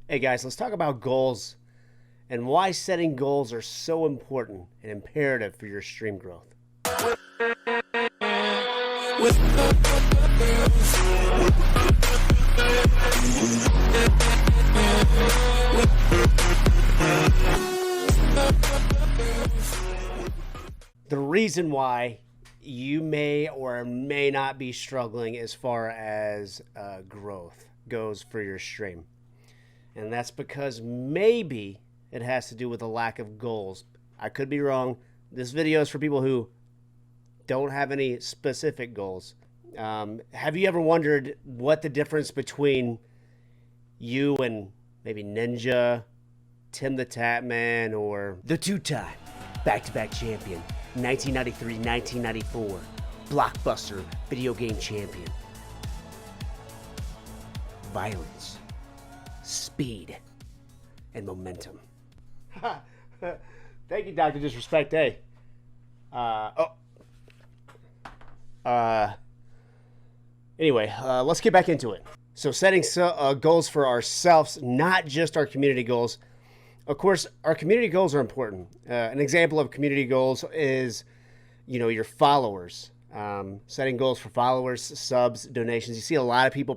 Hey guys, let's talk about goals and why setting goals are so important and imperative for your stream growth. The reason why you may or may not be struggling as far as growth goes for your stream. And that's because maybe it has to do with a lack of goals. I could be wrong. This video is for people who don't have any specific goals. Have you ever wondered what the difference between you and maybe Ninja, Tim the Tap Man, or the two-time back-to-back champion, 1993-1994 blockbuster video game champion? Violence, speed, and momentum. Thank you, Dr. Disrespect. Hey. Anyway, let's get back into it. So setting goals for ourselves, not just our community goals. Of course, our community goals are important. An example of community goals is, your followers. Setting goals for followers, subs, donations. You see a lot of people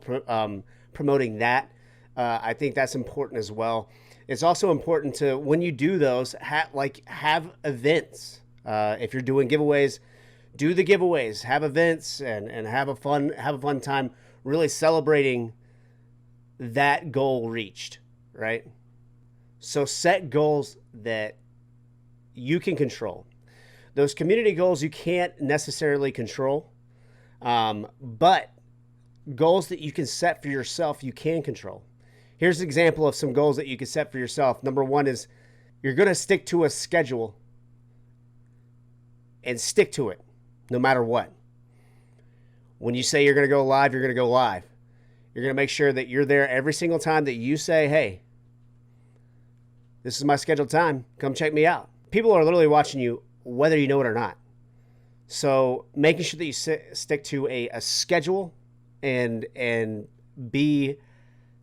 promoting that. I think that's important as well. It's also important to, when you do those, have events. If you're doing giveaways, do the giveaways, have events, and have a fun time really celebrating that goal reached, right? So set goals that you can control. Those community goals you can't necessarily control, but goals that you can set for yourself, you can control. Here's an example of some goals that you can set for yourself. Number one is you're going to stick to a schedule and stick to it no matter what. When you say you're going to go live, you're going to go live. You're going to make sure that you're there every single time that you say, hey, this is my scheduled time. Come check me out. People are literally watching you whether you know it or not. So making sure that you stick to a schedule and be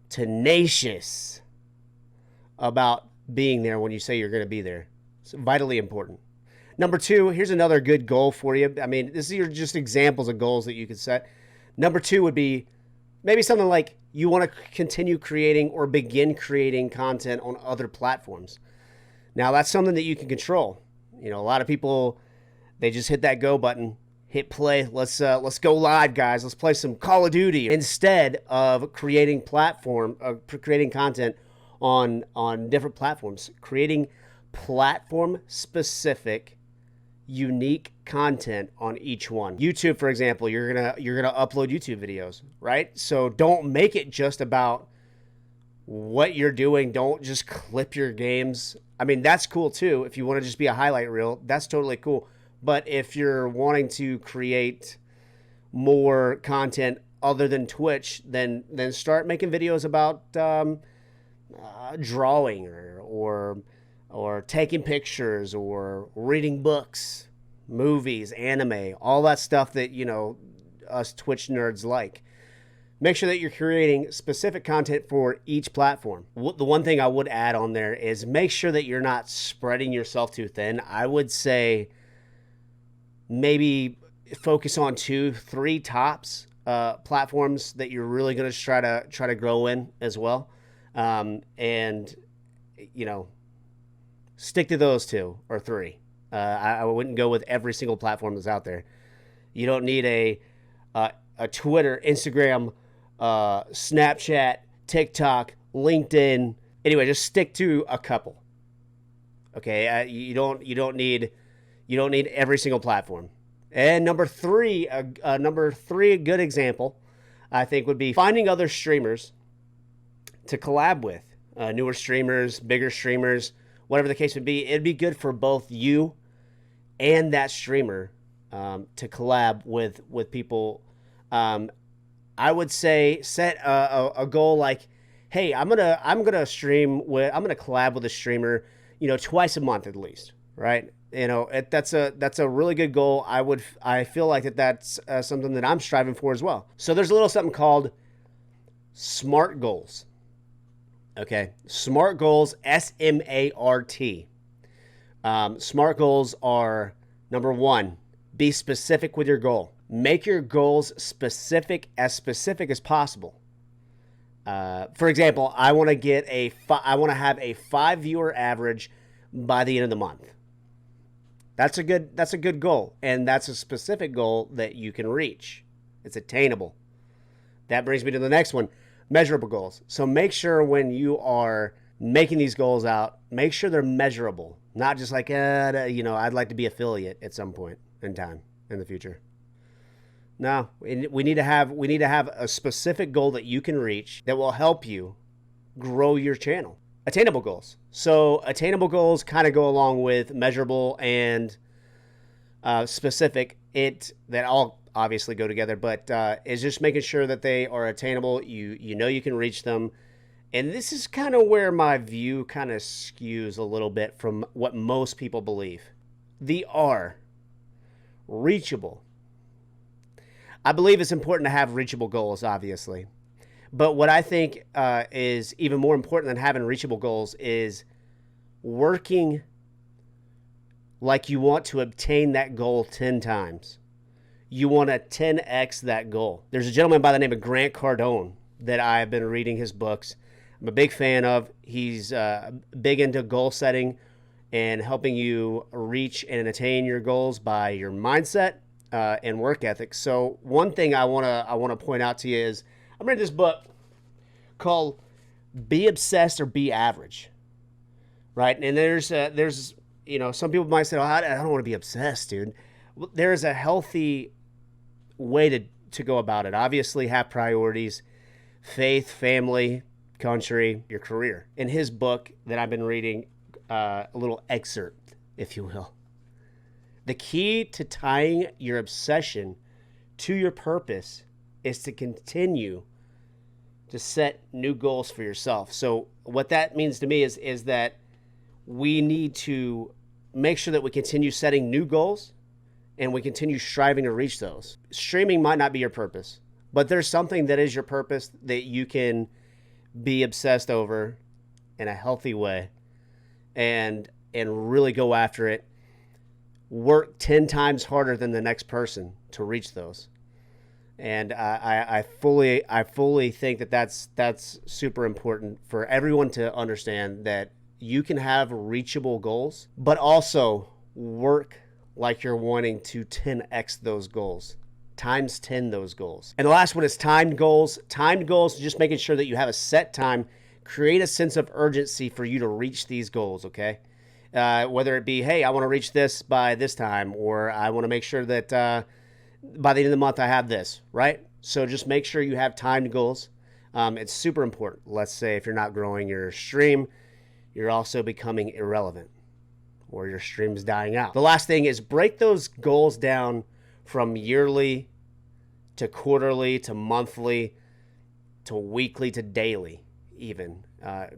tenacious about being there when you say you're going to be there. It's vitally important. Number two, here's another good goal for you. I mean, these are just examples of goals that you could set. Number two would be maybe something like you want to continue creating or begin creating content on other platforms. Now, that's something that you can control. A lot of people, they just hit that go button, hit play. Let's go live, guys. Let's play some Call of Duty instead of creating content on different platforms, creating platform-specific, unique content on each one. YouTube, for example, you're gonna upload YouTube videos, right? So don't make it just about what you're doing. Don't just clip your games. I mean, that's cool too. If you want to just be a highlight reel, that's totally cool. But if you're wanting to create more content other than Twitch, then start making videos about drawing or taking pictures or reading books, movies, anime, all that stuff that, us Twitch nerds like. Make sure that you're creating specific content for each platform. The one thing I would add on there is make sure that you're not spreading yourself too thin. I would say maybe focus on 2-3 tops platforms that you're really going to try to grow in as well. And stick to those 2 or 3. I wouldn't go with every single platform that's out there. You don't need a Twitter, Instagram, Snapchat, TikTok, LinkedIn. Anyway, just stick to a couple. Okay, you don't need every single platform. And number three, a good example, I think, would be finding other streamers to collab with. Newer streamers, bigger streamers, whatever the case would be. It'd be good for both you and that streamer to collab with people. I would say set a goal like, hey, I'm gonna collab with a streamer, twice a month at least, right? That's a really good goal. I feel like that's something that I'm striving for as well. So there's a little something called SMART goals. Okay. SMART goals, SMART. SMART goals are number one, be specific with your goal. Make your goals specific as possible. For example, I want to have a 5 viewer average by the end of the month. That's a good goal, and that's a specific goal that you can reach. It's attainable. That brings me to the next one, measurable goals. So make sure when you are making these goals out, make sure they're measurable, not just like, I'd like to be affiliate at some point in time in the future. No, we need to have a specific goal that you can reach that will help you grow your channel. Attainable goals. So attainable goals kind of go along with measurable and specific. That all obviously go together, but is just making sure that they are attainable. You know you can reach them. And this is kind of where my view kind of skews a little bit from what most people believe. The R, reachable. I believe it's important to have reachable goals, obviously. But what I think is even more important than having reachable goals is working like you want to obtain that goal 10 times. You want to 10x that goal. There's a gentleman by the name of Grant Cardone that I've been reading his books. I'm a big fan of. He's big into goal setting and helping you reach and attain your goals by your mindset and work ethic. So one thing I want to point out to you is I'm reading this book called Be Obsessed or Be Average, right? And there's some people might say, I don't want to be obsessed, dude. Well, there is a healthy way to go about it. Obviously, have priorities, faith, family, country, your career. In his book that I've been reading, a little excerpt, if you will. The key to tying your obsession to your purpose is to continue to set new goals for yourself. So what that means to me is that we need to make sure that we continue setting new goals and we continue striving to reach those. Streaming might not be your purpose, but there's something that is your purpose that you can be obsessed over in a healthy way and really go after it. Work 10 times harder than the next person to reach those. And I fully think that that's super important for everyone to understand, that you can have reachable goals, but also work like you're wanting to 10x those goals, times 10 those goals. And the last one is timed goals. Timed goals, just making sure that you have a set time, create a sense of urgency for you to reach these goals, okay? Whether it be, hey, I want to reach this by this time, or I want to make sure that by the end of the month I have this, right? So just make sure you have timed goals. It's super important. Let's say if you're not growing your stream, you're also becoming irrelevant, or your stream's dying out. The last thing is break those goals down from yearly to quarterly to monthly to weekly to daily even.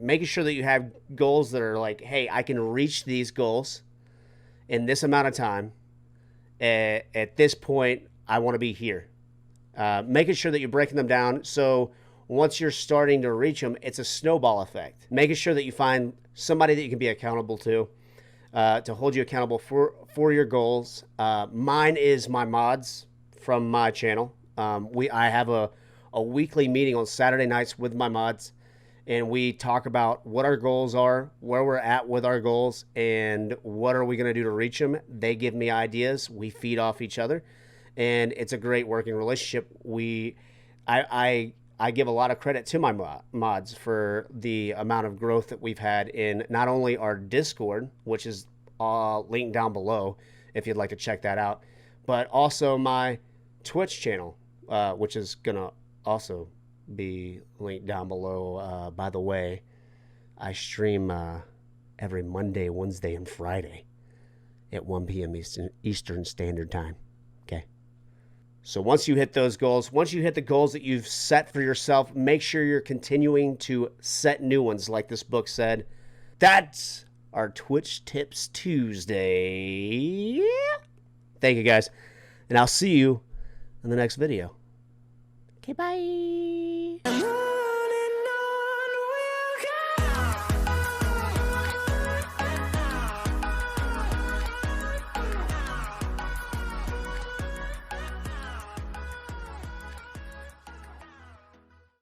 Making sure that you have goals that are like, hey, I can reach these goals in this amount of time. At this point, I want to be here. Making sure that you're breaking them down so once you're starting to reach them, it's a snowball effect. Making sure that you find somebody that you can be accountable to hold you accountable for your goals. Mine is my mods from my channel. I have a weekly meeting on Saturday nights with my mods, and we talk about what our goals are, where we're at with our goals, and what are we going to do to reach them. They give me ideas. We feed off each other, and it's a great working relationship. I give a lot of credit to my mods for the amount of growth that we've had in not only our Discord, which is linked down below if you'd like to check that out, but also my Twitch channel, which is going to also be linked down below. By the way, I stream every Monday, Wednesday, and Friday at 1 p.m. Eastern Standard Time. Okay. So once you hit those goals, once you hit the goals that you've set for yourself, make sure you're continuing to set new ones, like this book said. That's our Twitch Tips Tuesday. Thank you, guys. And I'll see you in the next video. Okay, bye.